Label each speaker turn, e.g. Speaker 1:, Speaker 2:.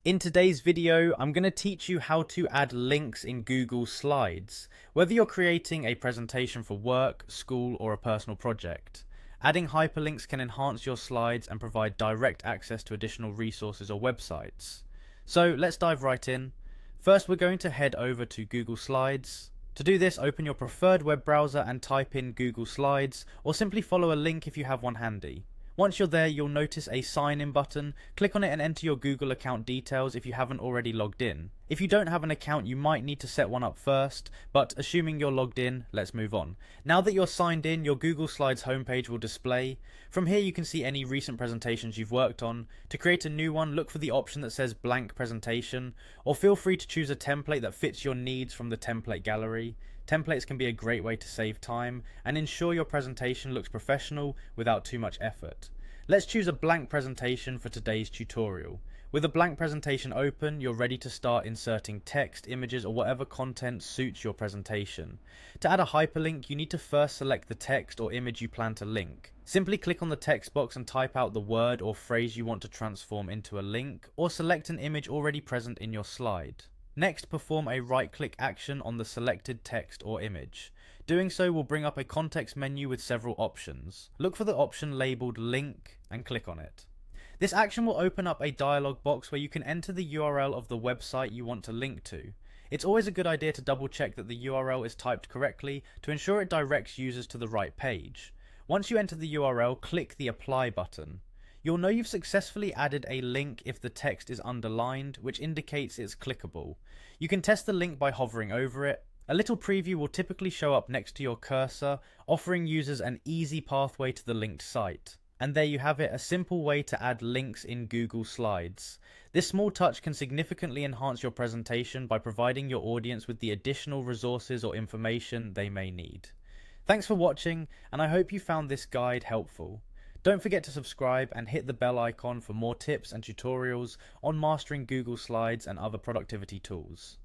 Speaker 1: In today's video, I'm going to teach you how to add links in Google Slides, whether you're creating a presentation for work, school, or a personal project. Adding hyperlinks can enhance your slides and provide direct access to additional resources or websites. So let's dive right in. First, we're going to head over to Google Slides. To do this, open your preferred web browser and type in Google Slides, or simply follow a link if you have one handy. Once you're there, you'll notice a sign in button. Click on it and enter your Google account details if you haven't already logged in. If you don't have an account, you might need to set one up first, but assuming you're logged in, let's move on. Now that you're signed in, your Google Slides homepage will display. From here you can see any recent presentations you've worked on. To create a new one, look for the option that says blank presentation, or feel free to choose a template that fits your needs from the template gallery. Templates can be a great way to save time and ensure your presentation looks professional without too much effort. Let's choose a blank presentation for today's tutorial. With a blank presentation open, you're ready to start inserting text, images, or whatever content suits your presentation. To add a hyperlink, you need to first select the text or image you plan to link. Simply click on the text box and type out the word or phrase you want to transform into a link, or select an image already present in your slide. Next, perform a right-click action on the selected text or image. Doing so will bring up a context menu with several options. Look for the option labeled Link and click on it. This action will open up a dialog box where you can enter the URL of the website you want to link to. It's always a good idea to double check that the URL is typed correctly to ensure it directs users to the right page. Once you enter the URL, click the Apply button. You'll know you've successfully added a link if the text is underlined, which indicates it's clickable. You can test the link by hovering over it. A little preview will typically show up next to your cursor, offering users an easy pathway to the linked site. And there you have it, a simple way to add links in Google Slides. This small touch can significantly enhance your presentation by providing your audience with the additional resources or information they may need. Thanks for watching, and I hope you found this guide helpful. Don't forget to subscribe and hit the bell icon for more tips and tutorials on mastering Google Slides and other productivity tools.